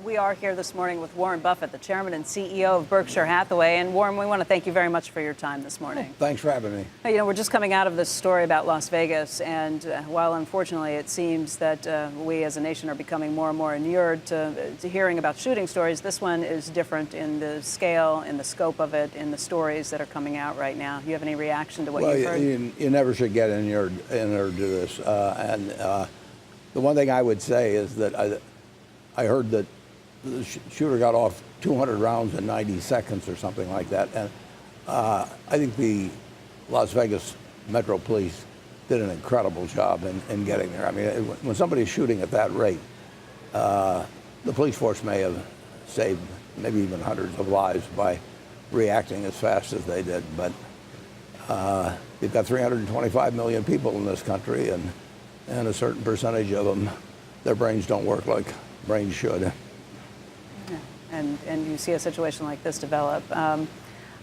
We are here this morning with Warren Buffett, the chairman and CEO of Berkshire Hathaway. And Warren, we want to thank you very much for your time this morning. Thanks for having me. You know, we're just coming out of this story about Las Vegas, and while unfortunately it seems that we as a nation are becoming more and more inured to hearing about shooting stories, this one is different in the scale, in the scope of it, in the stories that are coming out right now. Do you have any reaction to what you've heard? You never should get inured to this. The one thing I would say is that I heard that the shooter got off 200 rounds in 90 seconds or something like that. And I think the Las Vegas Metro Police did an incredible job in getting there. I mean, when somebody's shooting at that rate, the police force may have saved maybe even hundreds of lives by reacting as fast as they did. But you've got 325 million people in this country, and a certain percentage of them, their brains don't work like brains should. And you see a situation like this develop.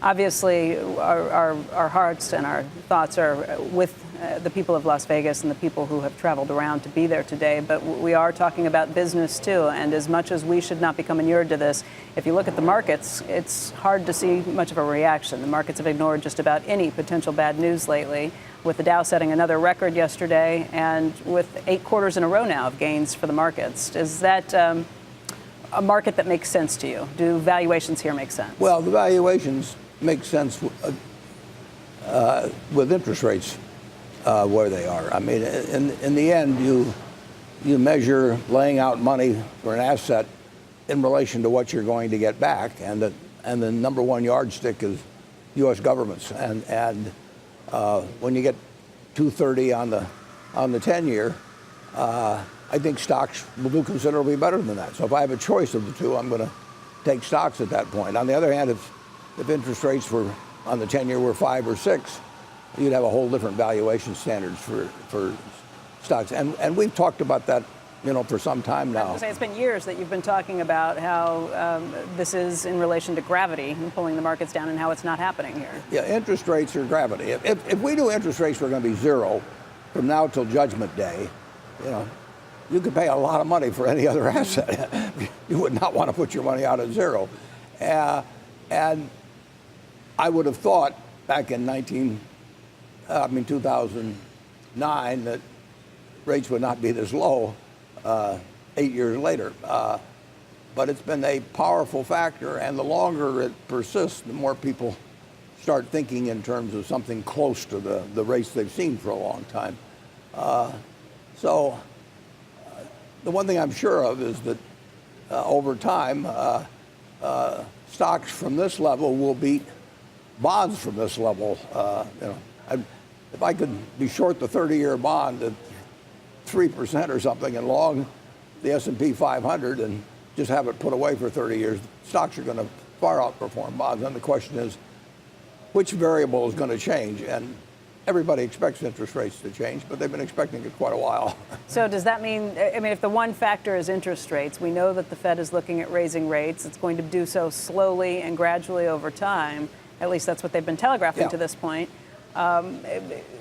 Obviously, our hearts and our thoughts are with the people of Las Vegas and the people who have traveled around to be there today. But we are talking about business, too. And as much as we should not become inured to this, if you look at the markets, it's hard to see much of a reaction. The markets have ignored just about any potential bad news lately, with the Dow setting another record yesterday and with 8 quarters in a row now of gains for the markets. Is that a market that makes sense to you? Do valuations here make sense? Well, the valuations make sense with interest rates where they are. I mean, in the end, you measure laying out money for an asset in relation to what you're going to get back, and the number one yardstick is U.S. governments. And when you get 230 on the 10-year. I think stocks will do considerably better than that. So if I have a choice of the two, I'm going to take stocks at that point. On the other hand, if interest rates were on the 10-year were 5 or 6, you'd have a whole different valuation standards for stocks. And we've talked about that, for some time now. I was going to say, it's been years that you've been talking about how this is in relation to gravity and pulling the markets down, and how it's not happening here. Yeah, interest rates are gravity. If we do interest rates were going to be zero from now till Judgment Day, you could pay a lot of money for any other asset. You would not want to put your money out at zero. And I would have thought back in 2009 that rates would not be this low 8 years later. But it's been a powerful factor, and the longer it persists, the more people start thinking in terms of something close to the rates they've seen for a long time. So the one thing I'm sure of is that over time, stocks from this level will beat bonds from this level. If I could be short the 30-year bond at 3% or something and long the S&P 500 and just have it put away for 30 years, stocks are going to far outperform bonds. And the question is, which variable is going to change? And everybody expects interest rates to change, but they've been expecting it quite a while. So does that mean, if the one factor is interest rates, we know that the Fed is looking at raising rates. It's going to do so slowly and gradually over time. At least that's what they've been telegraphing to this point.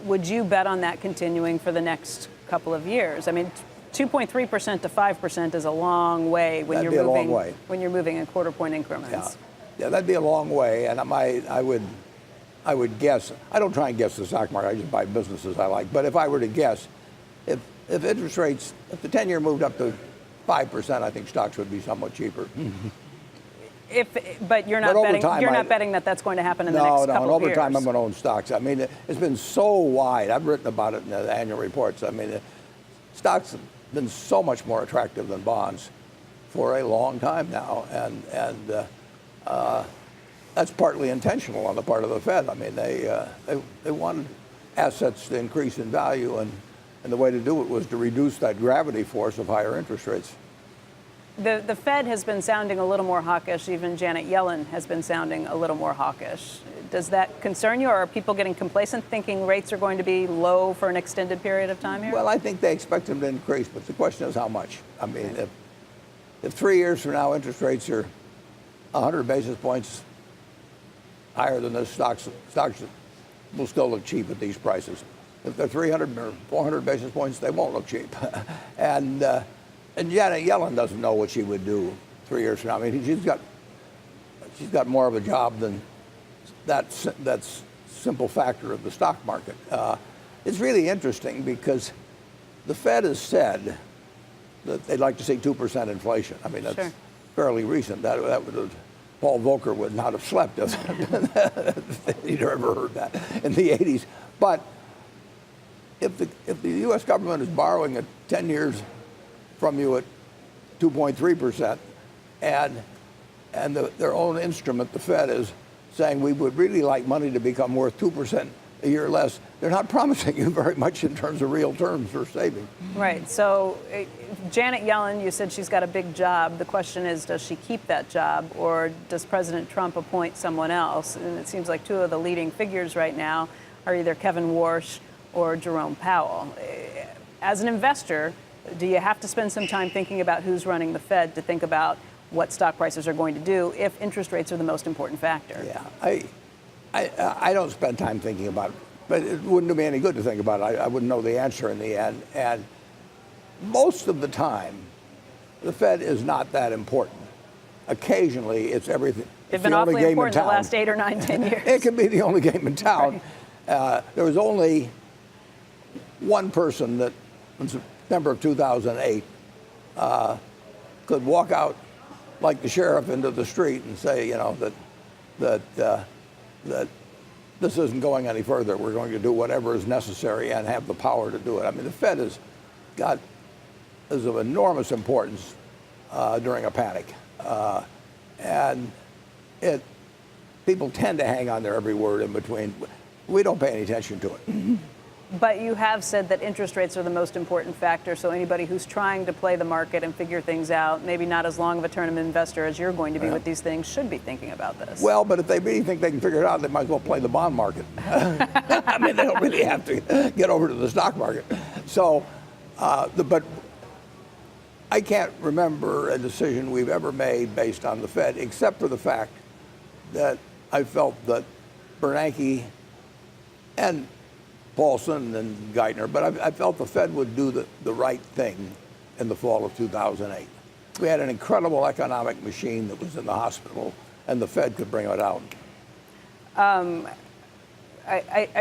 Would you bet on that continuing for the next couple of years? I mean, 2.3% to 5% is a long way when you're moving when you're moving in quarter-point increments. Yeah, that'd be a long way, and I would guess, I don't try and guess the stock market, I just buy businesses I like. But if I were to guess, if interest rates, if the 10-year moved up to 5%, I think stocks would be somewhat cheaper. But you're not betting. You're not betting that that's going to happen in the next couple of years. No, and over time I'm going to own stocks. I mean, it's been so wide. I've written about it in the annual reports. I mean, stocks have been so much more attractive than bonds for a long time now, and that's partly intentional on the part of the Fed. I mean, they wanted assets to increase in value, and the way to do it was to reduce that gravity force of higher interest rates. The Fed has been sounding a little more hawkish. Even Janet Yellen has been sounding a little more hawkish. Does that concern you, or are people getting complacent, thinking rates are going to be low for an extended period of time here? Well, I think they expect them to increase, but the question is how much. I mean, if 3 years from now interest rates are 100 basis points higher than this, stocks will still look cheap at these prices. If they're 300 or 400 basis points, they won't look cheap. And Janet Yellen doesn't know what she would do 3 years from now. I mean, she's got more of a job than that's simple factor of the stock market. It's really interesting because the Fed has said that they'd like to see 2% inflation. I mean, that's Sure. fairly recent. That would have, Paul Volcker would not have slept if he'd ever heard that in the 80s. But if the U.S. government is borrowing at 10 years from you at 2.3%, and their own instrument, the Fed, is saying we would really like money to become worth 2% a year less, they're not promising you very much in terms of real terms for saving. Right. So Janet Yellen, you said she's got a big job. The question is, does she keep that job, or does President Trump appoint someone else? And it seems like two of the leading figures right now are either Kevin Warsh or Jerome Powell. As an investor, do you have to spend some time thinking about who's running the Fed to think about what stock prices are going to do if interest rates are the most important factor? Yeah, I don't spend time thinking about it, but it wouldn't do me any good to think about it. I wouldn't know the answer in the end. And most of the time, the Fed is not that important. Occasionally, it's everything. They've been awfully important the last 8 or 9, 10 years. It can be the only game in town. Right. There was only one person that, in September of 2008, could walk out like the sheriff into the street and say, that this isn't going any further. We're going to do whatever is necessary and have the power to do it. I mean, the Fed is of enormous importance during a panic, and people tend to hang on their every word in between. We don't pay any attention to it. But you have said that interest rates are the most important factor, so anybody who's trying to play the market and figure things out, maybe not as long of a term investor as you're going to be with these things, should be thinking about this. Well, but if they really think they can figure it out, they might as well play the bond market. I mean, they don't really have to get over to the stock market. So, but I can't remember a decision we've ever made based on the Fed, except for the fact that I felt that Bernanke and Paulson and Geithner, but I felt the Fed would do the right thing in the fall of 2008. We had an incredible economic machine that was in the hospital, and the Fed could bring it out. I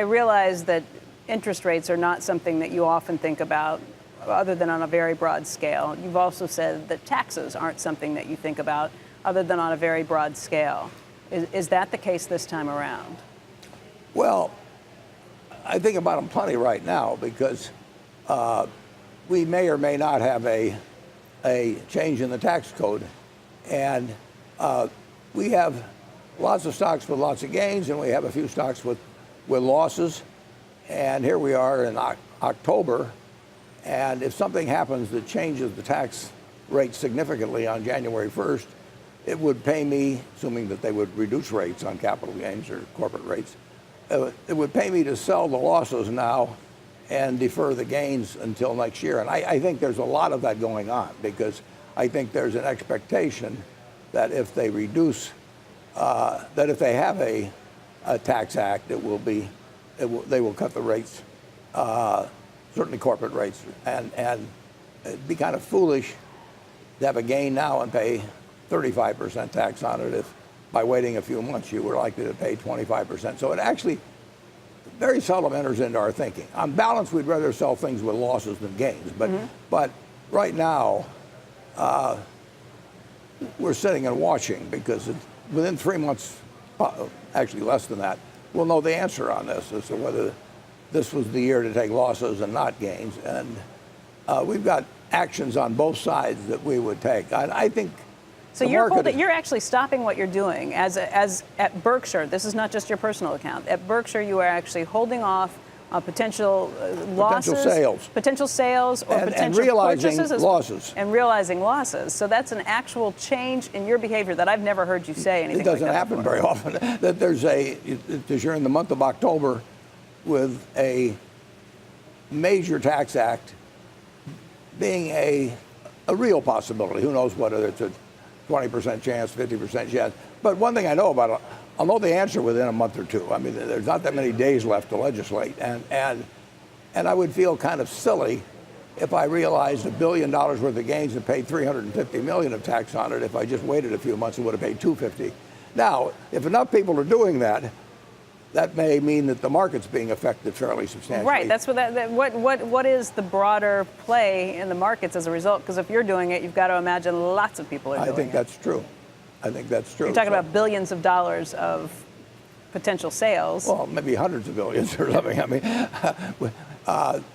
realize that interest rates are not something that you often think about, other than on a very broad scale. You've also said that taxes aren't something that you think about, other than on a very broad scale. Is that the case this time around? Well, I think about them plenty right now because we may or may not have a change in the tax code. And we have lots of stocks with lots of gains, and we have a few stocks with losses. And here we are in October. And if something happens that changes the tax rate significantly on January 1st, it would pay me, assuming that they would reduce rates on capital gains or corporate rates, it would pay me to sell the losses now and defer the gains until next year. And I think there's a lot of that going on because I think there's an expectation that if they reduce, that if they have a tax act, they will cut the rates, certainly corporate rates. And it'd be kind of foolish to have a gain now and pay 35% tax on it if by waiting a few months you were likely to pay 25%. So it actually very seldom enters into our thinking. On balance, we'd rather sell things with losses than gains. But right now, we're sitting and watching because within 3 months, actually less than that, we'll know the answer on this as to whether this was the year to take losses and not gains. And we've got actions on both sides that we would take. I think. So you're actually stopping what you're doing as at Berkshire. This is not just your personal account. At Berkshire, you are actually holding off potential losses, potential sales, or potential realizing purchases, losses, and realizing losses. So that's an actual change in your behavior that I've never heard you say anything. It doesn't like that happen before. very often. That because you're in the month of October with a major tax act being a real possibility. Who knows whether it's a 20% chance, 50% chance. But one thing I know about it, I'll know the answer within a month or two. I mean, there's not that many days left to legislate. And I would feel kind of silly if I realized $1 billion worth of gains and paid $350 million of tax on it. If I just waited a few months, it would have paid $250. Now, if enough people are doing that, that may mean that the market's being affected fairly substantially. Right. That's what is the broader play in the markets as a result? Because if you're doing it, you've got to imagine lots of people are doing it. I think that's true. I think that's true. You're talking about billions of dollars of potential sales. Well, maybe hundreds of billions or something. I mean,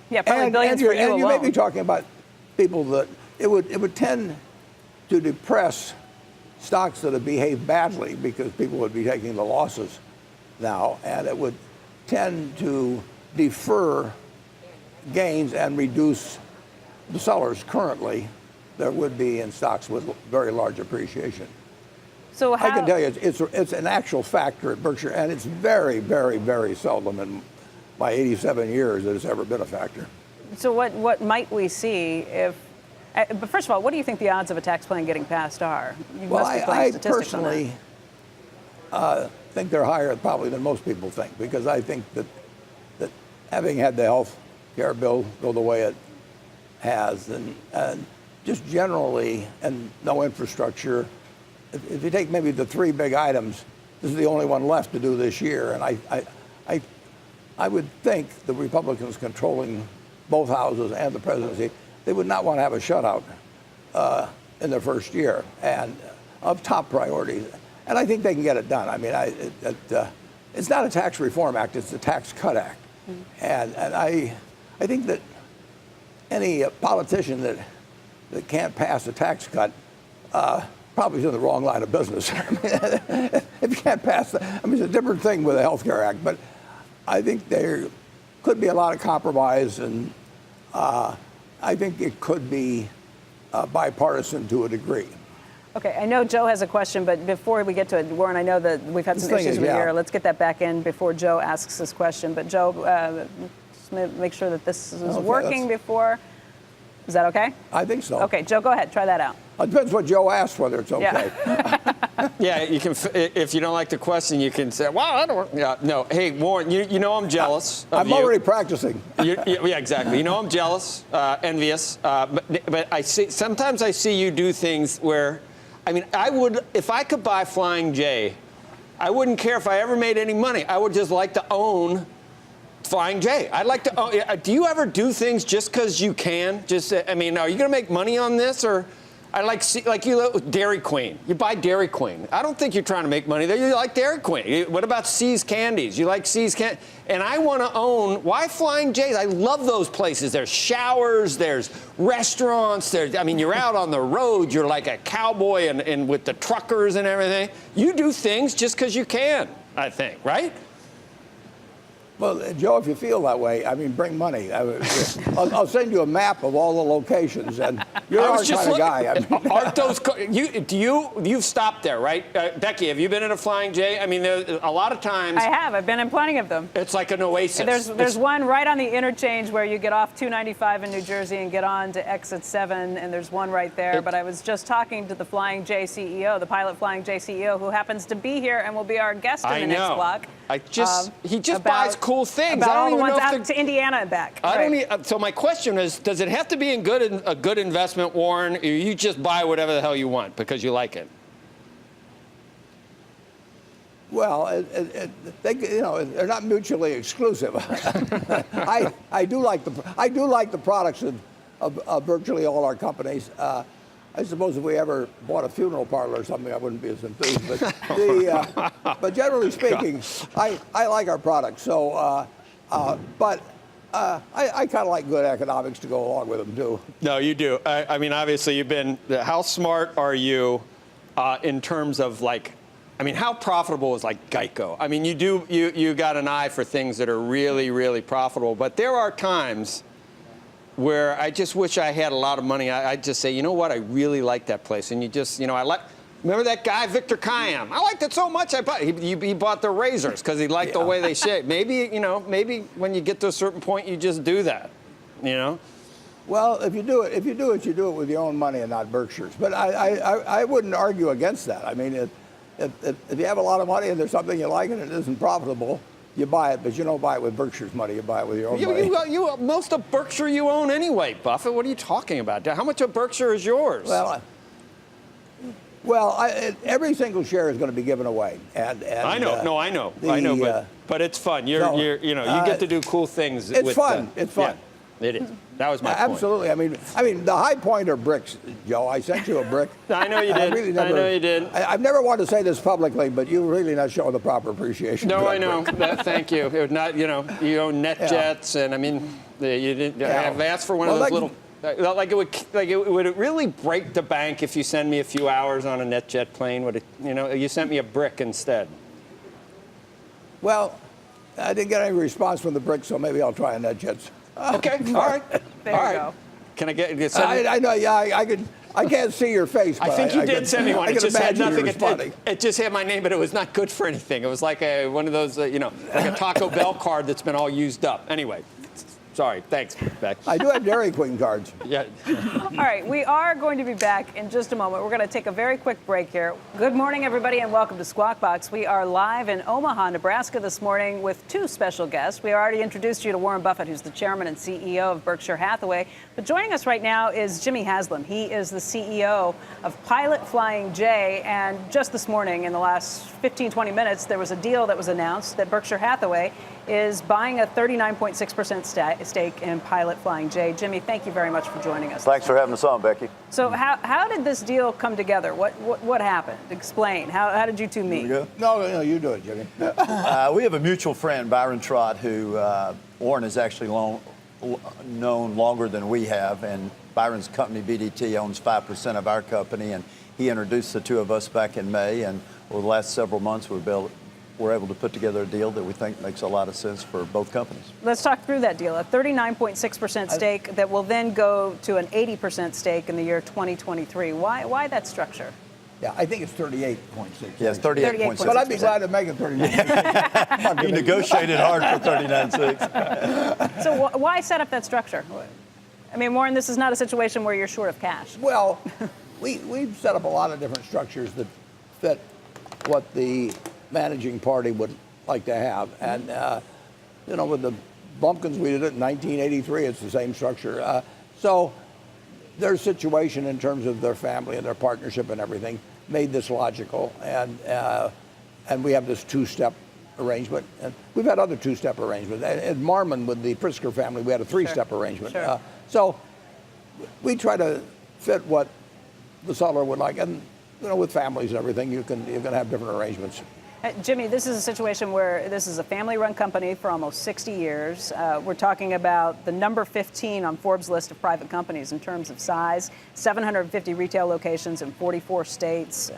yeah, probably billions for you alone. And you may be talking about people that it would tend to depress stocks that have behaved badly because people would be taking the losses now, and it would tend to defer gains and reduce the sellers currently there would be in stocks with very large appreciation. So I can tell you it's an actual factor at Berkshire, and it's very, very, very seldom in my 87 years that it's ever been a factor. So what might we see if? But first of all, what do you think the odds of a tax plan getting passed are? You must be playing statistics on that. I personally think they're higher probably than most people think, because I think that having had the health care bill go the way it has, and just generally, and no infrastructure, if you take maybe the three big items, this is the only one left to do this year, and I would think the Republicans controlling both houses and the presidency, they would not want to have a shutout in their first year, and of top priorities. And I think they can get it done. I mean, it's not a tax reform act; it's a tax cut act. Mm-hmm. And I think that any politician that can't pass a tax cut probably is in the wrong line of business. I mean, if you can't pass that, I mean, it's a different thing with the Health Care Act, but I think there could be a lot of compromise, and I think it could be bipartisan to a degree. Okay, I know Joe has a question, but before we get to it, Warren, I know that we've had some issues with here. Let's get that back in before Joe asks his question. But Joe, just make sure that this is working before. Is that okay? I think so. Okay, Joe, go ahead. Try that out. It depends what Joe asks, whether it's okay. Yeah. Yeah, you can. If you don't like the question, you can say, "Well, I don't." Yeah, no. Hey, Warren, you know I'm jealous. I'm already practicing. Yeah, exactly. You know I'm jealous, envious. But I see sometimes I see you do things where, I mean, I would, if I could buy Flying J, I wouldn't care if I ever made any money. I would just like to own Flying J. I'd like to own. Do you ever do things just because you can? Just, I mean, are you going to make money on this, or? I like you Dairy Queen. You buy Dairy Queen. I don't think you're trying to make money there. You like Dairy Queen. What about See's Candies? You like See's Candies. And I want to own, why Flying J's? I love those places. There's showers, there's restaurants, I mean, you're out on the road, you're like a cowboy and with the truckers and everything. You do things just because you can, I think, right? Well, Joe, if you feel that way, I mean, bring money. I'll send you a map of all the locations, and you're our kind of guy. I mean, aren't those? You've stopped there, right, Becky? Have you been in a Flying J? I mean, a lot of times. I have. I've been in plenty of them. It's like an oasis. There's one right on the interchange where you get off 295 in New Jersey and get on to exit 7, and there's one right there. But I was just talking to the Flying J CEO, the pilot Flying J CEO, who happens to be here and will be our guest in the next block. He just buys cool things. About all the ones out to Indiana and back. So my question is, does it have to be a good investment, Warren, or you just buy whatever the hell you want because you like it? Well, they're not mutually exclusive. I do like the products of virtually all our companies. I suppose if we ever bought a funeral parlor or something, I wouldn't be as enthused. But generally speaking, I like our products. So, but I kind of like good economics to go along with them too. No, you do. I mean, obviously, you've been. How smart are you in terms of like? I mean, how profitable is like Geico? I mean, you got an eye for things that are really, really profitable. But there are times where I just wish I had a lot of money. I'd just say, you know what, I really like that place. And you just, remember that guy, Victor Kiam? I liked it so much, he bought the razors because he liked the way they shave. Maybe when you get to a certain point, you just do that, Well, if you do it, you do it with your own money and not Berkshire's. But I wouldn't argue against that. I mean, if you have a lot of money and there's something you like and it isn't profitable, You buy it, but you don't buy it with Berkshire's money. You buy it with your own money. Most of Berkshire you own anyway, Buffett. What are you talking about? How much of Berkshire is yours? Every single share is going to be given away. And I know. I know. But it's fun. You get to do cool things. It's fun. It's fun. Yeah, it is. That was my point. Absolutely. I mean, the high point are bricks, Joe. I sent you a brick. I know you did. I know you did. I've never wanted to say this publicly, but you're really not showing the proper appreciation. No, I know. Thank you. It was not, you own NetJets, and I mean, you didn't. I've asked for one of those little. Like it would really break the bank if you send me a few hours on a NetJet plane. Would it? You sent me a brick instead. Well, I didn't get any response from the brick, so maybe I'll try a NetJet. Okay. All right. There you go. Can I get? I know. Yeah, I can't see your face. But I think you did send me one. I It just had nothing. Responding. It just had my name, but it was not good for anything. It was like one of those, like a Taco Bell card that's been all used up. Anyway, sorry. Thanks, Beck. I do have Dairy Queen cards. Yeah. All right, we are going to be back in just a moment. We're going to take a very quick break here. Good morning, everybody, and welcome to Squawk Box. We are live in Omaha, Nebraska this morning with two special guests. We already introduced you to Warren Buffett, who's the chairman and CEO of Berkshire Hathaway. But joining us right now is Jimmy Haslam. He is the CEO of Pilot Flying J. And just this morning, in the last 15, 20 minutes, there was a deal that was announced that Berkshire Hathaway is buying a 39.6% stake in Pilot Flying J. Jimmy, thank you very much for joining us. Thanks for having us on, Becky. So how did this deal come together? What happened? Explain. How did you two meet? No, you do it, Jimmy. We have a mutual friend, Byron Trott, who Warren has actually known longer than we have, and Byron's company, BDT, owns 5% of our company, and he introduced the two of us back in May, and over the last several months we're able to put together a deal that we think makes a lot of sense for both companies. Let's talk through that deal. A 39.6% stake that will then go to an 80% stake in the year 2023. Why that structure? Yeah, I think it's 38.6. Yes, 38.6. But I'd be glad to make it 39.6. You negotiated hard for 39.6. So why set up that structure? I mean, Warren, this is not a situation where you're short of cash. Well, we've set up a lot of different structures that fit what the managing party would like to have. And, with the Bumpkins, we did it in 1983. It's the same structure. So their situation in terms of their family and their partnership and everything made this logical. And we have this two-step arrangement. And we've had other two-step arrangements. At Marmon, with the Prisker family, we had a three-step arrangement. Sure. So we try to fit what the seller would like. And, with families and everything, you can have different arrangements. Jimmy, this is a situation where this is a family-run company for almost 60 years. We're talking about the number 15 on Forbes' list of private companies in terms of size, 750 retail locations in 44 states.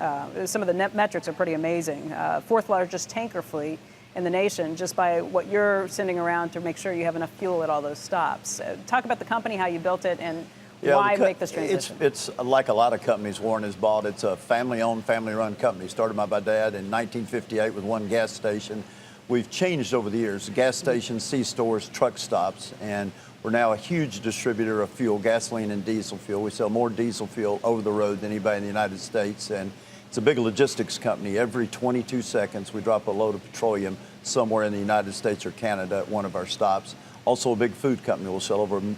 Some of the net metrics are pretty amazing. Fourth largest tanker fleet in the nation, just by what you're sending around to make sure you have enough fuel at all those stops. Talk about the company, how you built it, and why make this transition? It's like a lot of companies Warren has bought. It's a family-owned, family-run company. Started by my dad in 1958 with one gas station. We've changed over the years. Gas stations, C-stores, truck stops, and we're now a huge distributor of fuel, gasoline and diesel fuel. We sell more diesel fuel over the road than anybody in the United States, and it's a big logistics company. Every 22 seconds, we drop a load of petroleum somewhere in the United States or Canada at one of our stops. Also a big food company. We'll sell over $1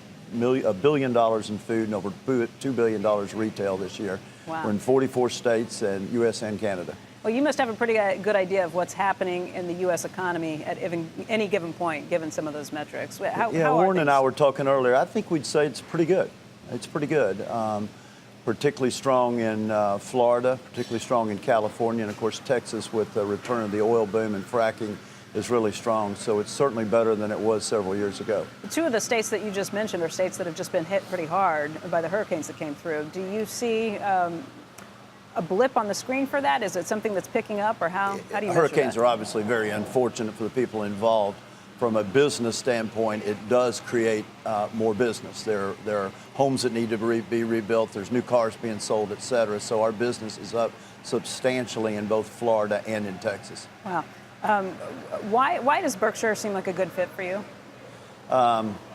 billion in food and over $2 billion retail this year. Wow. We're in 44 states and U.S. and Canada. Well, you must have a pretty good idea of what's happening in the U.S. economy at any given point, given some of those metrics. How Warren and I were talking earlier. I think we'd say it's pretty good. It's pretty good. Particularly strong in Florida, particularly strong in California, and of course Texas with the return of the oil boom and fracking is really strong, so it's certainly better than it was several years ago. Two of the states that you just mentioned are states that have just been hit pretty hard by the hurricanes that came through. Do you see a blip on the screen for that? Is it something that's picking up, or how do you measure that? Hurricanes are obviously very unfortunate for the people involved. From a business standpoint, it does create more business. There are homes that need to be rebuilt. There's new cars being sold, et cetera. So our business is up substantially in both Florida and in Texas. Wow. Why does Berkshire seem like a good fit for you?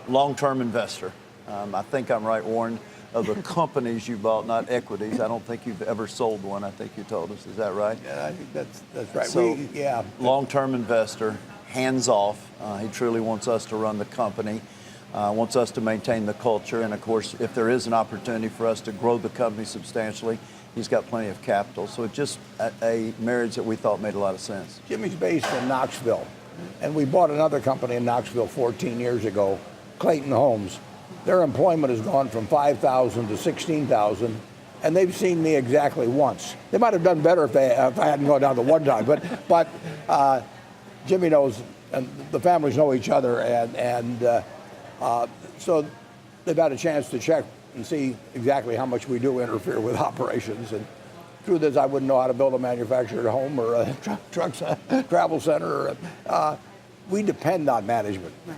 Long-term investor. I think I'm right, Warren. Of the companies you bought, not equities, I don't think you've ever sold one. I think you told us. Is that right? Yeah, I think that's right. So, long-term investor. hands-off. He truly wants us to run the company, wants us to maintain the culture. And, of course, if there is an opportunity for us to grow the company substantially, he's got plenty of capital. So it's just a marriage that we thought made a lot of sense. Jimmy's based in Knoxville, and we bought another company in Knoxville 14 years ago, Clayton Homes. Their employment has gone from 5,000 to 16,000, and they've seen me exactly once. They might have done better if I hadn't gone down to one time, but Jimmy knows, and the families know each other, and so they've had a chance to check and see exactly how much we do interfere with operations. And truth is, I wouldn't know how to build a manufactured home or a travel center. We depend on management. Right.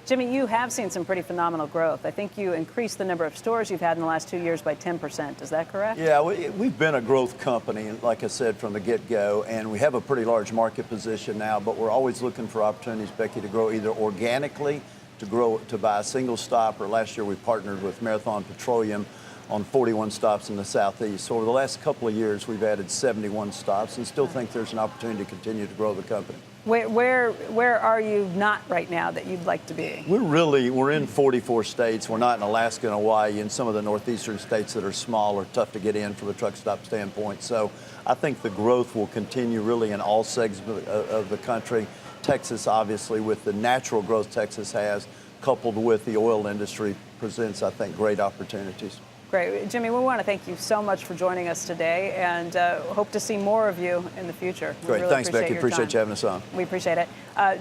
Jimmy, you have seen some pretty phenomenal growth. I think you increased the number of stores you've had in the last 2 years by 10%. Is that correct? Yeah, we've been a growth company, like I said, from the get-go, and we have a pretty large market position now, but we're always looking for opportunities, Becky, to grow either organically, to buy a single stop, or last year we partnered with Marathon Petroleum on 41 stops in the Southeast. So over the last couple of years, we've added 71 stops and still think there's an opportunity to continue to grow the company. Where are you not right now that you'd like to be? We're in 44 states. We're not in Alaska and Hawaii and some of the northeastern states that are small or tough to get in from a truck stop standpoint. So I think the growth will continue really in all segments of the country. Texas, obviously, with the natural growth Texas has, coupled with the oil industry, presents, I think, great opportunities. Great. Jimmy, we want to thank you so much for joining us today, and hope to see more of you in the future. Great. Really Thanks, Becky. Appreciate you having us on. We appreciate it.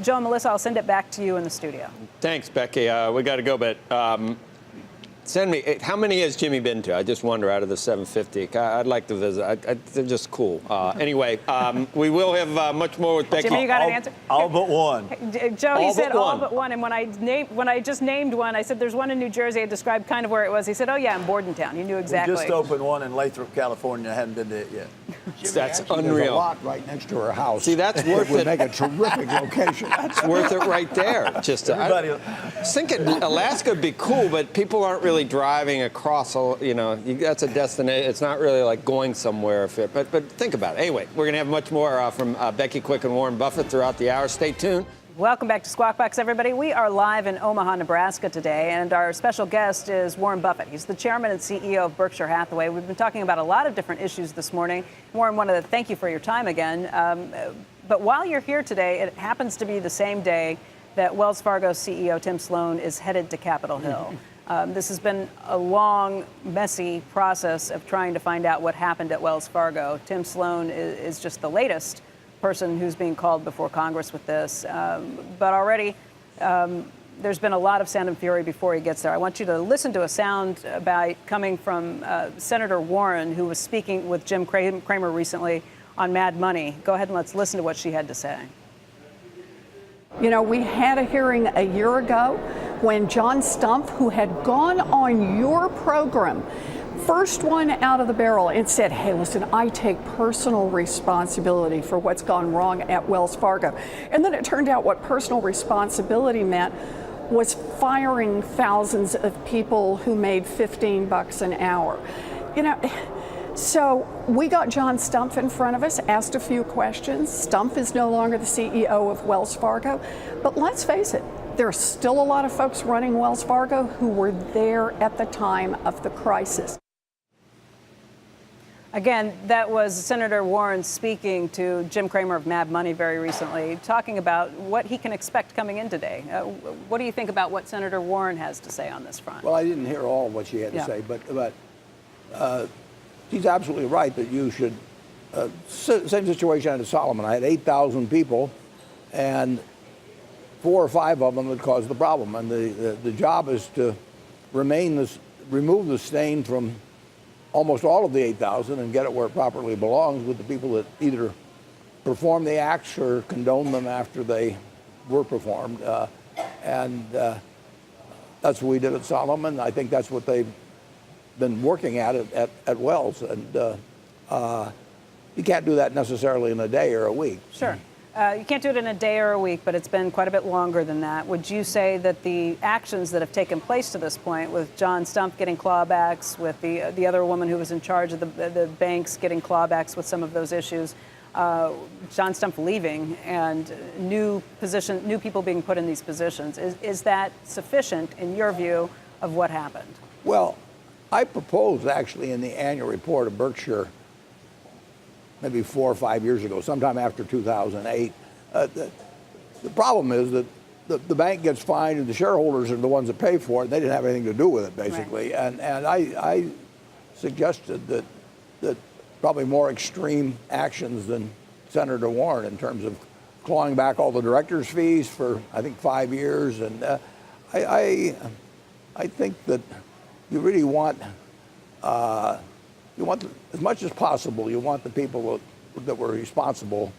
Joe and Melissa, I'll send it back to you in the studio. Thanks, Becky. We got to go, but send me, how many has Jimmy been to? I just wonder, out of the 750. I'd like to visit. They're just cool. Anyway, we will have much more with Becky. Jimmy, you got an answer? All but one. Joe, he said all but one. And when I just named one, I said there's one in New Jersey. I described kind of where it was. He said, oh, yeah, in Bordentown. You knew exactly. We just opened one in Lathrop, California. I hadn't been to it yet. Jimmy, That's actually, unreal. There's a lot right next to her house. See, that's worth it. Would it. make a terrific location. It's worth it right there. Just Everybody, I was thinking Alaska would be cool, but people aren't really driving across. That's a destination. It's not really like going somewhere. But think about it. Anyway, we're going to have much more from Becky Quick and Warren Buffett throughout the hour. Stay tuned. Welcome back to Squawk Box, everybody. We are live in Omaha, Nebraska today, and our special guest is Warren Buffett. He's the chairman and CEO of Berkshire Hathaway. We've been talking about a lot of different issues this morning. Warren, wanted to thank you for your time again. But while you're here today, it happens to be the same day that Wells Fargo CEO Tim Sloan is headed to Capitol Hill. This has been a long, messy process of trying to find out what happened at Wells Fargo. Tim Sloan is just the latest person who's being called before Congress with this. But already there's been a lot of sound and fury before he gets there. I want you to listen to a sound bite coming from Senator Warren, who was speaking with Jim Cramer recently on Mad Money. Go ahead and let's listen to what she had to say. You know, we had a hearing a year ago when John Stumpf, who had gone on your program, first one out of the barrel and said, hey, listen, I take personal responsibility for what's gone wrong at Wells Fargo. And then it turned out what personal responsibility meant was firing thousands of people who made $15 an hour. You know, so we got John Stumpf in front of us, asked a few questions. Stumpf is no longer the CEO of Wells Fargo, but let's face it, there are still a lot of folks running Wells Fargo who were there at the time of the crisis. Again, that was Senator Warren speaking to Jim Cramer of Mad Money very recently, talking about what he can expect coming in today. What do you think about what Senator Warren has to say on this front? Well, I didn't hear all of what she had to say, but she's absolutely right that you should. Same situation as Solomon. I had 8,000 people, and 4 or 5 of them that caused the problem. And the job is to remove the stain from almost all of the 8,000 and get it where it properly belongs with the people that either perform the acts or condone them after they were performed. And that's what we did at Solomon. I think that's what they've been working at Wells. And you can't do that necessarily in a day or a week. Sure. You can't do it in a day or a week, but it's been quite a bit longer than that. Would you say that the actions that have taken place to this point, with John Stumpf getting clawbacks, with the other woman who was in charge of the banks getting clawbacks with some of those issues, John Stumpf leaving and new people being put in these positions. Is that sufficient, in your view, of what happened? Well, I proposed actually in the annual report of Berkshire maybe 4 or 5 years ago, sometime after 2008. The problem is that the bank gets fined and the shareholders are the ones that pay for it. They didn't have anything to do with it, basically. Right. And I suggested that probably more extreme actions than Senator Warren in terms of clawing back all the directors' fees for, I think, 5 years. And I think that you really want, as much as possible, you want the people that were responsible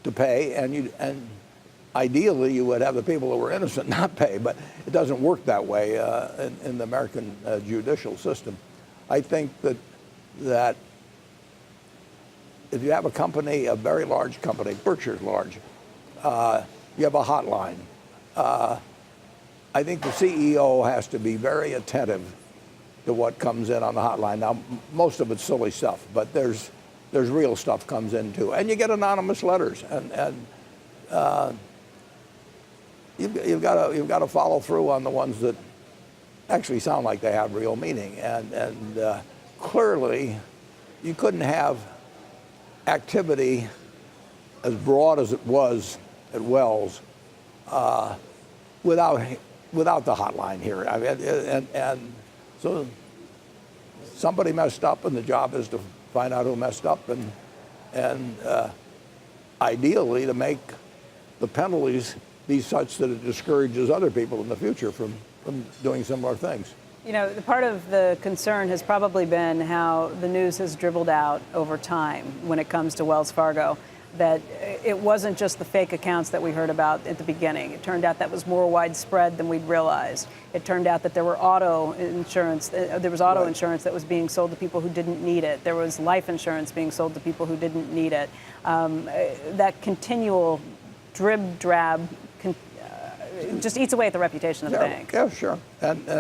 to pay, and ideally you would have the people that were innocent not pay, but it doesn't work that way in the American judicial system. I think that if you have a company, a very large company, Berkshire's large, you have a hotline. I think the CEO has to be very attentive to what comes in on the hotline. Now, most of it's silly stuff, but there's real stuff comes in too, and you get anonymous letters, and you've got to follow through on the ones that actually sound like they have real meaning, and clearly, you couldn't have activity as broad as it was at Wells without the hotline here. I mean, and so somebody messed up, and the job is to find out who messed up, and ideally to make the penalties be such that it discourages other people in the future from doing similar things. You know, the part of the concern has probably been how the news has dribbled out over time when it comes to Wells Fargo, that it wasn't just the fake accounts that we heard about at the beginning. It turned out that was more widespread than we'd realized. It turned out that there were auto insurance that was being sold to people who didn't need it. There was life insurance being sold to people who didn't need it. That continual drab just eats away at the reputation of the bank. Yeah, sure. And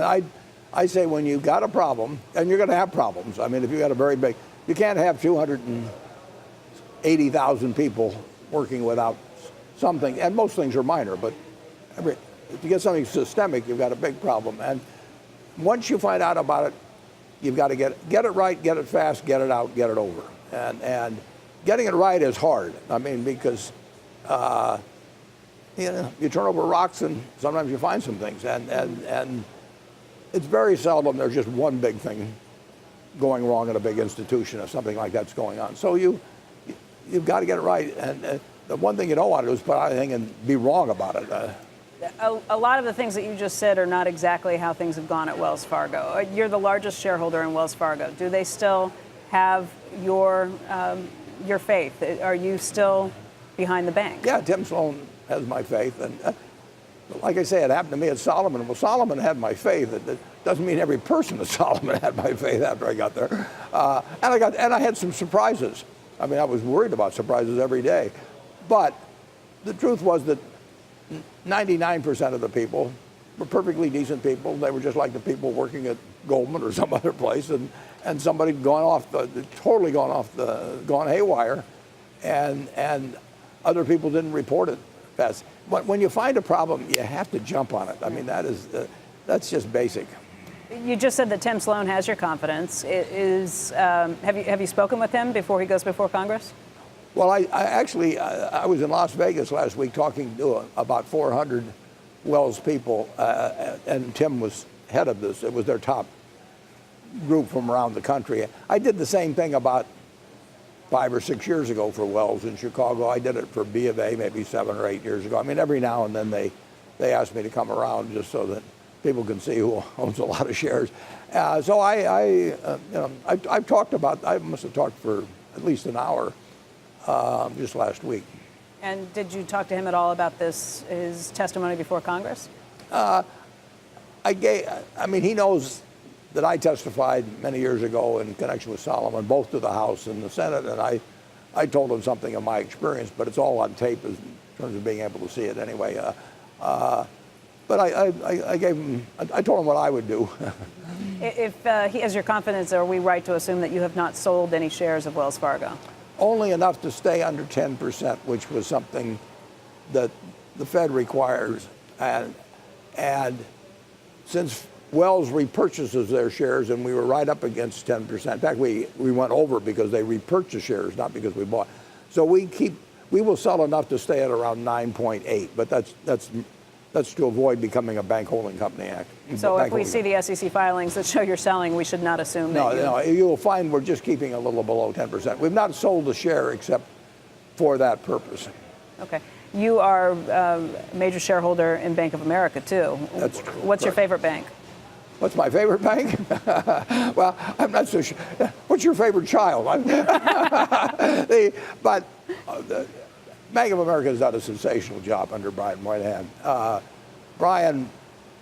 I say when you've got a problem, and you're going to have problems. I mean, if you got a very big, you can't have 280,000 people working without something, and most things are minor, but if you get something systemic, you've got a big problem. And once you find out about it, you've got to get it right, get it fast, get it out, get it over. And getting it right is hard. I mean, because you turn over rocks and sometimes you find some things, and it's very seldom there's just one big thing going wrong in a big institution if something like that's going on. So you've got to get it right, and the one thing you don't want to do is put out anything and be wrong about it. A lot of the things that you just said are not exactly how things have gone at Wells Fargo. You're the largest shareholder in Wells Fargo. Do they still have your faith? Are you still behind the bank? Yeah, Tim Sloan has my faith, and like I say, it happened to me at Solomon. Well, Solomon had my faith. It doesn't mean every person at Solomon had my faith after I got there. And I had some surprises. I mean, I was worried about surprises every day. But the truth was that 99% of the people were perfectly decent people. They were just like the people working at Goldman or some other place, and somebody gone haywire, and other people didn't report it fast. But when you find a problem, you have to jump on it. I mean, that's just basic. You just said that Tim Sloan has your confidence. Have you spoken with him before he goes before Congress? Well, I was in Las Vegas last week talking to about 400 Wells people, and Tim was head of this. It was their top group from around the country. I did the same thing about 5 or 6 years ago for Wells in Chicago. I did it for B of A maybe 7 or 8 years ago. I mean, every now and then they ask me to come around just so that people can see who owns a lot of shares. So I've talked about. I must have talked for at least an hour just last week. And did you talk to him at all about his testimony before Congress? He knows that I testified many years ago in connection with Solomon, both to the House and the Senate, and I told him something of my experience, but it's all on tape in terms of being able to see it anyway. But I told him what I would do. If he has your confidence, are we right to assume that you have not sold any shares of Wells Fargo? only enough to stay under 10%, which was something that the Fed requires. And since Wells repurchases their shares, and we were right up against 10%. In fact, we went over because they repurchased shares, not because we bought. So we will sell enough to stay at around 9.8, but that's to avoid becoming a bank holding company act. So if we see the SEC filings that show you're selling, we should not assume that No, you will find we're just keeping a little below 10%. We've not sold a share except for that purpose. Okay. You are a major shareholder in Bank of America, too. That's true. What's your favorite bank? What's my favorite bank? Well, I'm not so sure. What's your favorite child? But Bank of America has done a sensational job under Brian Moynihan. Brian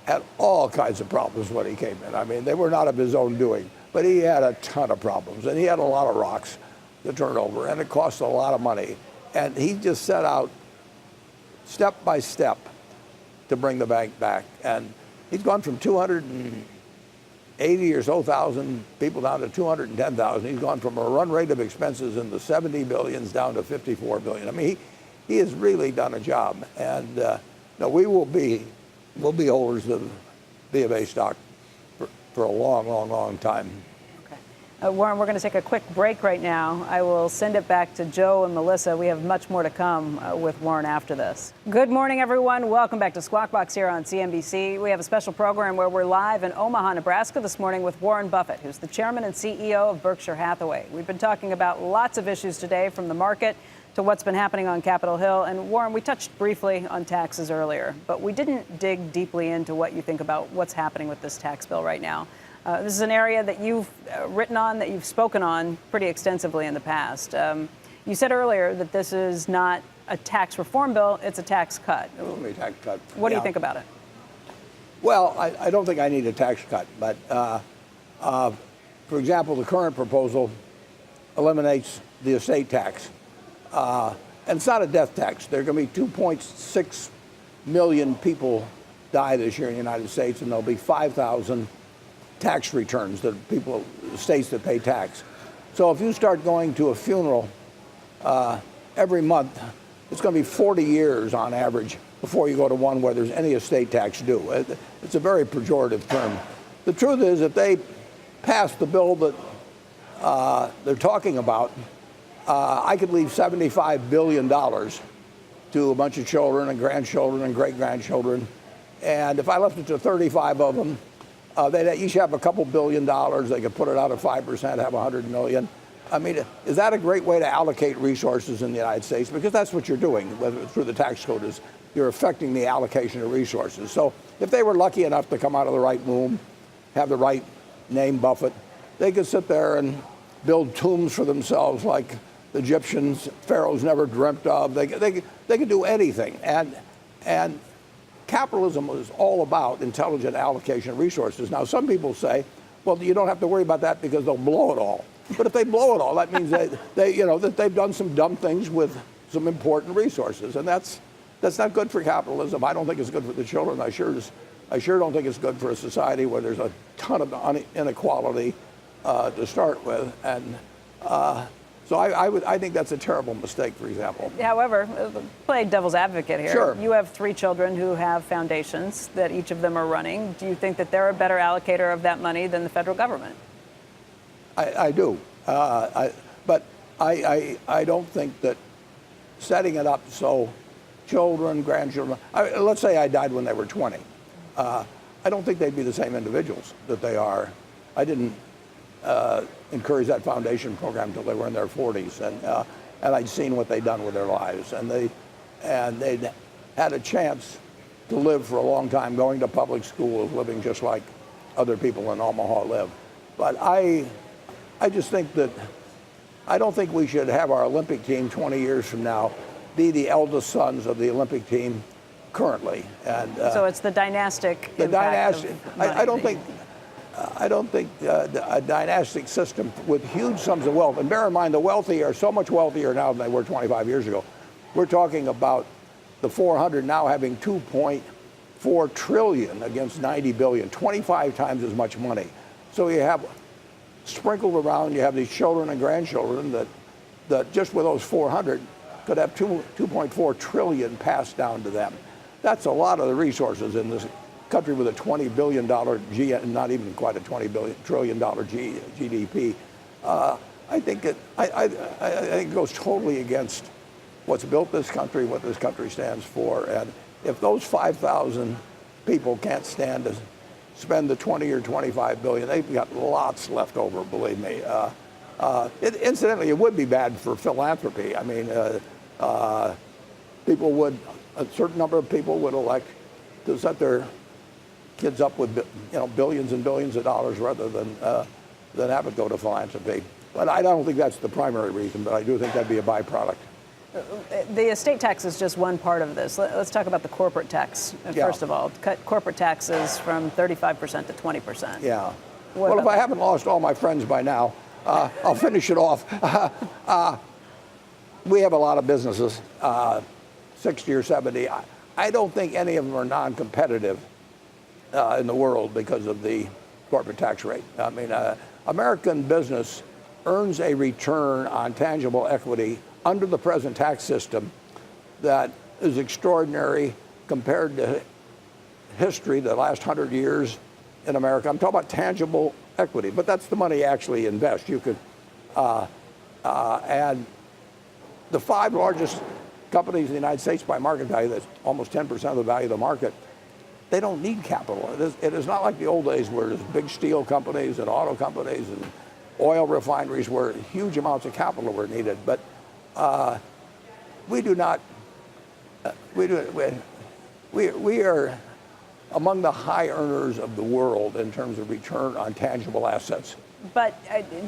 had all kinds of problems when he came in. I mean, they were not of his own doing, but he had a ton of problems, and he had a lot of rocks to turn over, and it cost a lot of money. And he just set out step by step to bring the bank back. And he's gone from 280 or so thousand people down to 210,000. He's gone from a run rate of expenses in the 70 billions down to 54 billion. I mean, he has really done a job. And no, we'll be holders of B of A stock for a long, long, long time. Warren, we're going to take a quick break right now. I will send it back to Joe and Melissa. We have much more to come with Warren after this. Good morning, everyone. Welcome back to Squawk Box here on CNBC. We have a special program where we're live in Omaha, Nebraska this morning with Warren Buffett, who's the chairman and CEO of Berkshire Hathaway. We've been talking about lots of issues today, from the market to what's been happening on Capitol Hill. And Warren, we touched briefly on taxes earlier, but we didn't dig deeply into what you think about what's happening with this tax bill right now. This is an area that you've written on, that you've spoken on pretty extensively in the past. You said earlier that this is not a tax reform bill, it's a tax cut. Tax cut. What do you think about it? Well, I don't think I need a tax cut, but for example, the current proposal eliminates the estate tax. And it's not a death tax. There are going to be 2.6 million people die this year in the United States, and there'll be 5,000 tax returns, that states that pay tax. So if you start going to a funeral every month, it's going to be 40 years on average before you go to one where there's any estate tax due. It's a very pejorative term. The truth is, if they pass the bill that they're talking about, I could leave $75 billion to a bunch of children and grandchildren and great-grandchildren. And if I left it to 35 of them, they'd each have a couple $1 billion. They could put it out at 5%, have 100 million. I mean, is that a great way to allocate resources in the United States? Because that's what you're doing, whether through the tax code, is you're affecting the allocation of resources. So if they were lucky enough to come out of the right womb, have the right name, Buffett, they could sit there and build tombs for themselves like the Egyptians, pharaohs never dreamt of. They could do anything. And capitalism is all about intelligent allocation of resources. Now, some people say, well, you don't have to worry about that because they'll blow it all. But if they blow it all, that means that they've done some dumb things with some important resources, and that's not good for capitalism. I don't think it's good for the children. I sure don't think it's good for a society where there's a ton of inequality to start with, and. So I think that's a terrible mistake, for example. However, play devil's advocate here. Sure. You have 3 children who have foundations that each of them are running. Do you think that they're a better allocator of that money than the federal government? I do. But I don't think that setting it up so children, grandchildren, let's say I died when they were 20. I don't think they'd be the same individuals that they are. I didn't encourage that foundation program until they were in their 40s, and I'd seen what they'd done with their lives, and they'd had a chance to live for a long time, going to public schools, living just like other people in Omaha live. But I just think that I don't think we should have our Olympic team 20 years from now be the eldest sons of the Olympic team currently. And so it's the dynastic. I don't think a dynastic system with huge sums of wealth, and bear in mind the wealthy are so much wealthier now than they were 25 years ago. We're talking about the 400 now having 2.4 trillion against 90 billion, 25 times as much money. So you have sprinkled around, you have these children and grandchildren that that just with those 400 could have 2.4 trillion passed down to them. That's a lot of the resources in this country with a $20 billion not even quite a $20 trillion GDP. I think it goes totally against what's built this country, what this country stands for. And if those 5,000 people can't stand to spend the 20 or 25 billion, they've got lots left over, believe me. Incidentally, it would be bad for philanthropy. I mean, people would, a certain number of people would elect to set their kids up with billions and billions of dollars rather than have it go to philanthropy. But I don't think that's the primary reason, but I do think that'd be a byproduct. The estate tax is just one part of this. Let's talk about the corporate tax, first of all. Cut corporate taxes from 35% to 20%. Yeah. Well, if I haven't lost all my friends by now, I'll finish it off. We have a lot of businesses, 60 or 70. I don't think any of them are non-competitive in the world because of the corporate tax rate. I mean, American business earns a return on tangible equity under the present tax system that is extraordinary compared to history, the last 100 years in America. I'm talking about tangible equity, but that's the money you actually invest. You could, and the 5 largest companies in the United States by market value, that's almost 10% of the value of the market, they don't need capital. It is not like the old days where there's big steel companies and auto companies and oil refineries where huge amounts of capital were needed. But we do not, we are among the high earners of the world in terms of return on tangible assets. But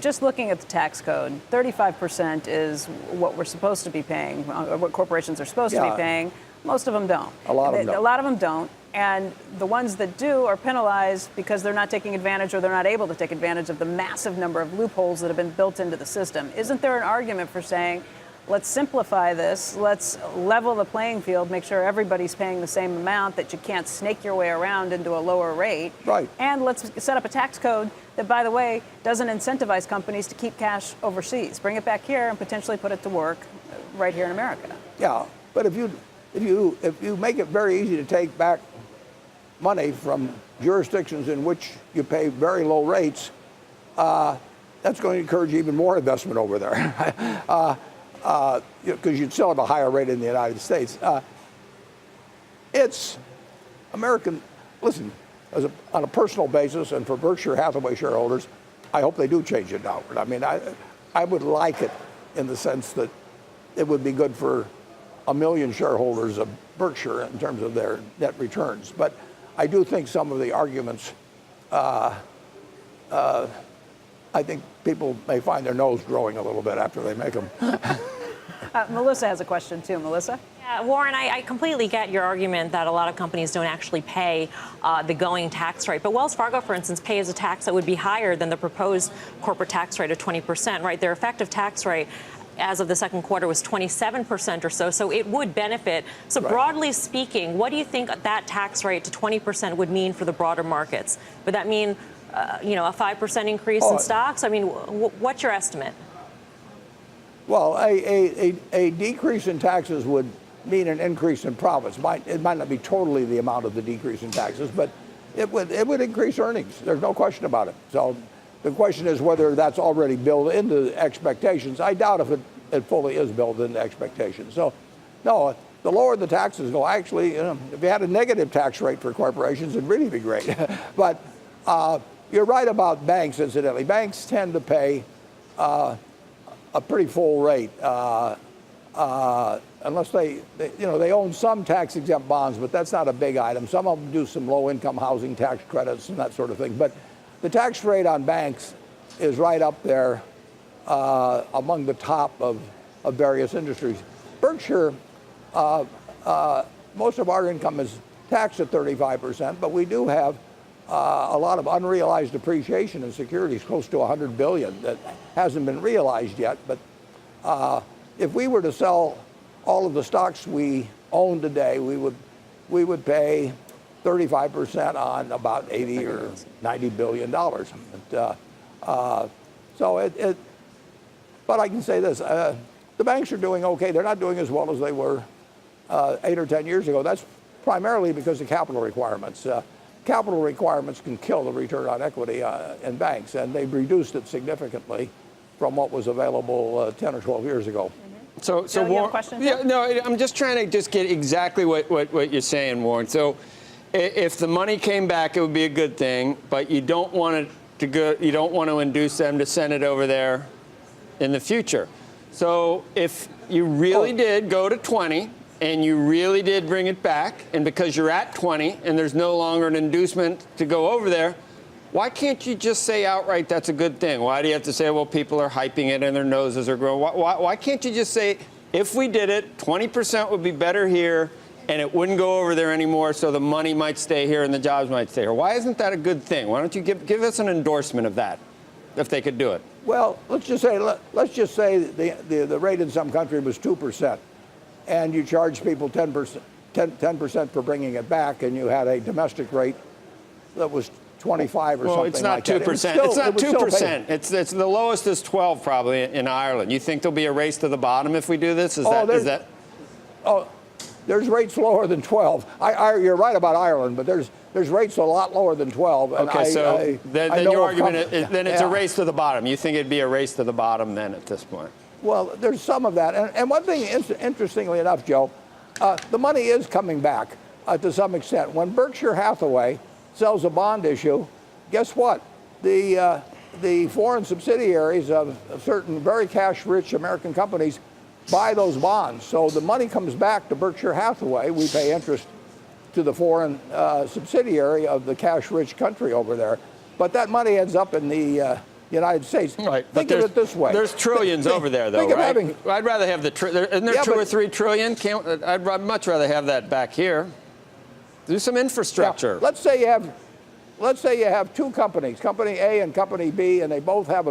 just looking at the tax code, 35% is what we're supposed to be paying, what corporations are supposed to be paying. Most of them don't. A lot of them don't. A lot of them don't. And the ones that do are penalized because they're not taking advantage or they're not able to take advantage of the massive number of loopholes that have been built into the system. Isn't there an argument for saying, let's simplify this, let's level the playing field, make sure everybody's paying the same amount, that you can't snake your way around into a lower rate. Right. And let's set up a tax code that, by the way, doesn't incentivize companies to keep cash overseas. Bring it back here and potentially put it to work right here in America. Yeah, but if you make it very easy to take back money from jurisdictions in which you pay very low rates, that's going to encourage even more investment over there. Because you'd still have a higher rate in the United States. It's American, listen, on a personal basis and for Berkshire Hathaway shareholders, I hope they do change it downward. I mean, I would like it in the sense that it would be good for 1 million shareholders of Berkshire in terms of their net returns. But I do think some of the arguments, I think people may find their nose growing a little bit after they make them. Melissa has a question too. Melissa? Yeah, Warren, I completely get your argument that a lot of companies don't actually pay the going tax rate. But Wells Fargo, for instance, pays a tax that would be higher than the proposed corporate tax rate of 20%, right? Their effective tax rate as of the second quarter was 27% or so, so it would benefit. So right. Broadly speaking, what do you think that tax rate to 20% would mean for the broader markets? Would that mean, a 5% increase in stocks? I mean, what's your estimate? Well, a decrease in taxes would mean an increase in profits. It might not be totally the amount of the decrease in taxes, but it would increase earnings. There's no question about it. So the question is whether that's already built into expectations. I doubt if it fully is built into expectations. So, no, the lower the taxes go, actually, if you had a negative tax rate for corporations, it'd really be great. But you're right about banks, incidentally. Banks tend to pay a pretty full rate, unless they own some tax-exempt bonds, but that's not a big item. Some of them do some low-income housing tax credits and that sort of thing. But the tax rate on banks is right up there among the top of various industries. Berkshire, most of our income is taxed at 35%, but we do have a lot of unrealized appreciation in securities, close to $100 billion, that hasn't been realized yet. But if we were to sell all of the stocks we own today, we would pay 35% on about 80 or 90 billion dollars. So But I can say this, the banks are doing okay. They're not doing as well as they were 8 or 10 years ago. That's primarily because of capital requirements. Capital requirements can kill the return on equity in banks, and they've reduced it significantly from what was available 10 or 12 years ago. So Joe, you have a question? Yeah, no, I'm just trying to just get exactly what you're saying, Warren. So if the money came back, it would be a good thing, but you don't want it to go, you don't want to induce them to send it over there in the future. So if you really did go to 20 and you really did bring it back, and because you're at 20 and there's no longer an inducement to go over there, why can't you just say outright that's a good thing? Why do you have to say, well, people are hyping it and their noses are growing? Why can't you just say, if we did it, 20% would be better here and it wouldn't go over there anymore, so the money might stay here and the jobs might stay here? Why isn't that a good thing? Why don't you give us an endorsement of that, if they could do it? Well, let's just say the rate in some country was 2%, and you charge people 10% for bringing it back, and you had a domestic rate that was 25 or something like that. Well, it's not 2%. It's not 2%. It's the lowest is 12 probably in Ireland. You think there'll be a race to the bottom if we do this? Is that? Oh, there's rates lower than 12. You're right about Ireland, but there's rates a lot lower than 12. And okay, then your argument is then it's a race to the bottom. You think it'd be a race to the bottom then at this point? Well, there's some of that. And one thing, interestingly enough, Joe, the money is coming back to some extent. When Berkshire Hathaway sells a bond issue, guess what? The foreign subsidiaries of certain very cash-rich American companies buy those bonds. So the money comes back to Berkshire Hathaway. We pay interest to the foreign subsidiary of the cash-rich country over there. But that money ends up in the United States. Right. Think of it this way. There's trillions over there, though, right? I'd rather have isn't there 2 or 3 trillion? I'd much rather have that back here. Do some infrastructure. Yeah. Let's say you have two companies, Company A and Company B, and they both have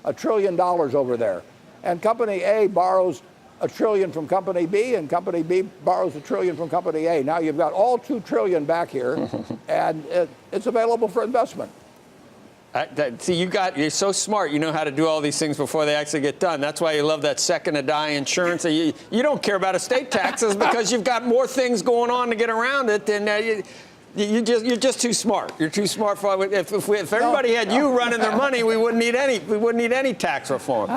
$1 trillion over there. And Company A borrows $1 trillion from Company B, and Company B borrows $1 trillion from Company A. Now you've got all $2 trillion back here, and it's available for investment. See, you're so smart. You know how to do all these things before they actually get done. That's why you love that second to die insurance. You don't care about estate taxes because you've got more things going on to get around it than you're just too smart. You're too smart for if everybody had you running their money, we wouldn't need any tax reform.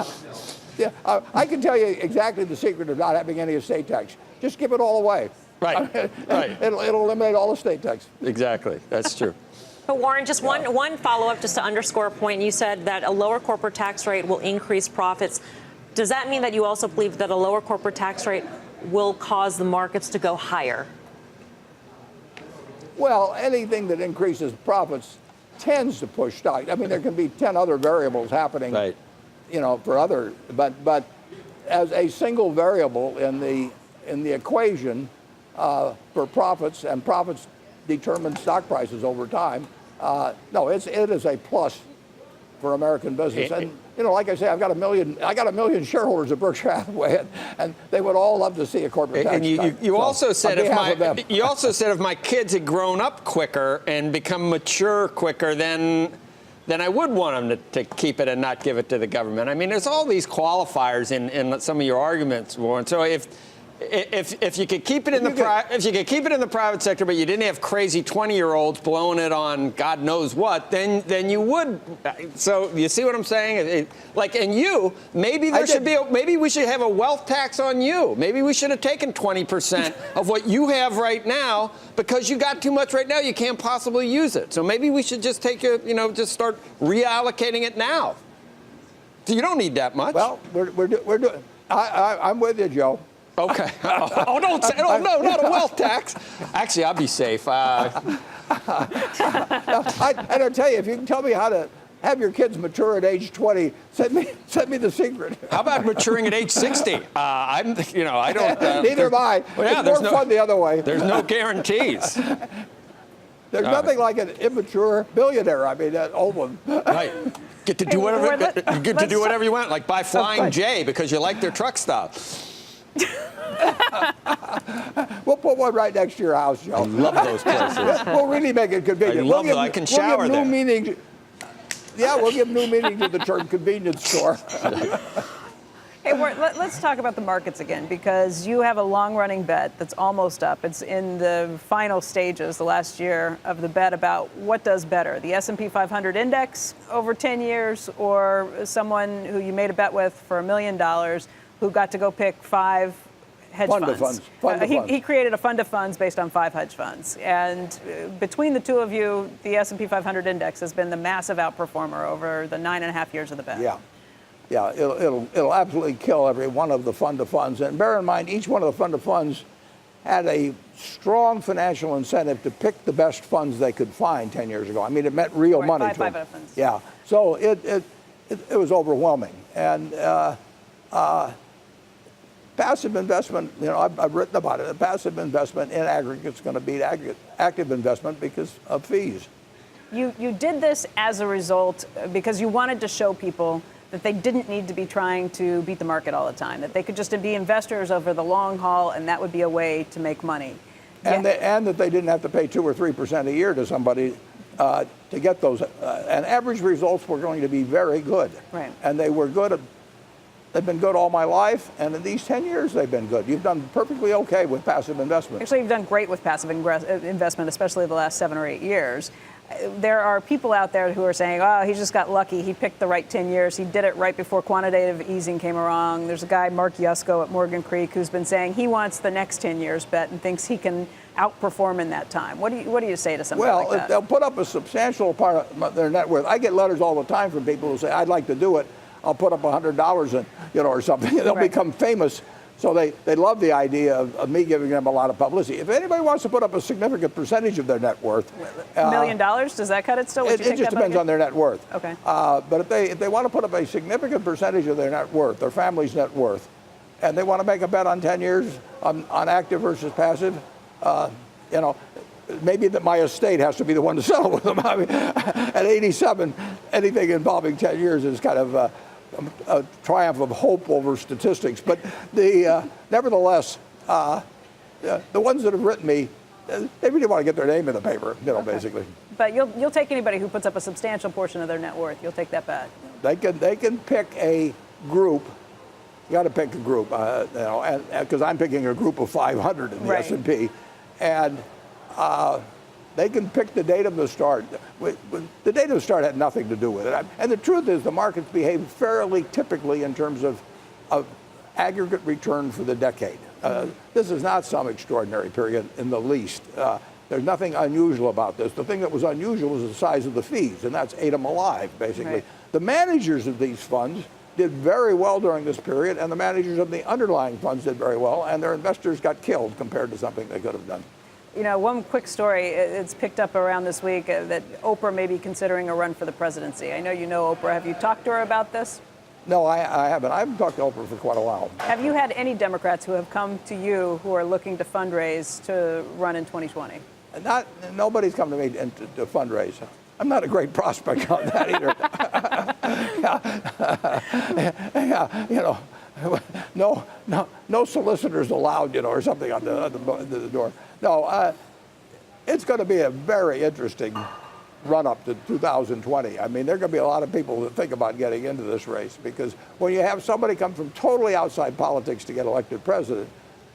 Yeah, I can tell you exactly the secret of not having any estate tax. Just give it all away. Right. Right. It'll eliminate all estate tax. Exactly. That's true. But Warren, just one follow-up just to underscore a point. You said that a lower corporate tax rate will increase profits. Does that mean that you also believe that a lower corporate tax rate will cause the markets to go higher? Well, anything that increases profits tends to push stock. I mean, there can be 10 other variables happening, right, for other, but as a single variable in the equation for profits, and profits determine stock prices over time. No, it is a plus for American business. And like I say, I got a million shareholders at Berkshire Hathaway, and they would all love to see a corporate tax cut. You also said if my kids had grown up quicker and become mature quicker, then I would want them to keep it and not give it to the government. I mean, there's all these qualifiers in some of your arguments, Warren. So if you could keep it in the private sector, but you didn't have crazy 20-year-olds blowing it on God knows what, then you would. So you see what I'm saying? Maybe we should have a wealth tax on you. Maybe we should have taken 20% of what you have right now because you got too much right now. You can't possibly use it. So maybe we should just just start reallocating it now. So you don't need that much. Well, we're doing. I'm with you, Joe. Okay. Don't say. No, not a wealth tax. Actually, I'll be safe. And I'll tell you, if you can tell me how to have your kids mature at age 20, send me the secret. How about maturing at age 60? I don't. Neither am I. It's more fun the other way. There's no guarantees. There's nothing like an immature billionaire. I mean, that old one. Right. Get to do whatever you want, like buy Flying J because you like their truck stop. We'll put one right next to your house, Joe. I love those places. We'll really make it convenient. I can shower there. We'll give new meaning to the term convenience store. Hey, Warren, let's talk about the markets again, because you have a long-running bet that's almost up. It's in the final stages, the last year of the bet, about what does better, the S&P 500 index over 10 years or someone who you made a bet with for $1 million who got to go pick 5 hedge funds. He created a fund of funds based on 5 hedge funds. And between the two of you, the S&P 500 index has been the massive outperformer over the 9.5 years of the bet. Yeah, it'll absolutely kill every one of the fund of funds. And bear in mind, each one of the fund of funds had a strong financial incentive to pick the best funds they could find 10 years ago. I mean, it meant real money to them. Funds. Yeah, so it was overwhelming. And passive investment, I've written about it. Passive investment in aggregate is going to beat active investment because of fees. You did this as a result because you wanted to show people that they didn't need to be trying to beat the market all the time, that they could just be investors over the long haul, and that would be a way to make money. And that they didn't have to pay 2 or 3% a year to somebody to get those. And average results were going to be very good. Right. And they were good. They've been good all my life, and in these 10 years, they've been good. You've done perfectly okay with passive investment. Actually, you've done great with passive investment, especially the last 7 or 8 years. There are people out there who are saying, oh, he just got lucky. He picked the right 10 years. He did it right before quantitative easing came along. There's a guy, Mark Yusko at Morgan Creek, who's been saying he wants the next 10 years bet and thinks he can outperform in that time. What do you say to somebody like that? Well, they'll put up a substantial part of their net worth. I get letters all the time from people who say, I'd like to do it. I'll put up $100 or something. They'll become famous. So they love the idea of me giving them a lot of publicity. If anybody wants to put up a significant percentage of their net worth, $1 million, does that cut it still? It just depends on their net worth. Okay. But if they want to put up a significant percentage of their net worth, their family's net worth, and they want to make a bet on 10 years on active versus passive, maybe that my estate has to be the one to settle with them. I mean, at 87, anything involving 10 years is kind of a triumph of hope over statistics. But nevertheless, the ones that have written me, they really want to get their name in the paper, basically. But you'll take anybody who puts up a substantial portion of their net worth. You'll take that bet. They can pick a group. You got to pick a group, and because I'm picking a group of 500 in the S&P, and they can pick the date of the start. The date of the start had nothing to do with it. And the truth is the markets behave fairly typically in terms of aggregate return for the decade. This is not some extraordinary period in the least. There's nothing unusual about this. The thing that was unusual was the size of the fees, and that's ate them alive, basically. Right. The managers of these funds did very well during this period, and the managers of the underlying funds did very well, and their investors got killed compared to something they could have done. One quick story, it's picked up around this week that Oprah may be considering a run for the presidency. I know you know Oprah. Have you talked to her about this? No, I haven't. I haven't talked to Oprah for quite a while. Have you had any Democrats who have come to you who are looking to fundraise to run in 2020? Nobody's come to me to fundraise. I'm not a great prospect on that either. No solicitors allowed, or something on the door. No, it's going to be a very interesting run-up to 2020. I mean, there are going to be a lot of people that think about getting into this race, because when you have somebody come from totally outside politics to get elected president,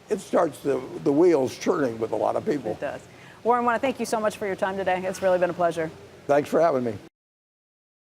it starts the wheels churning with a lot of people. It does. Warren, I want to thank you so much for your time today. It's really been a pleasure. Thanks for having me.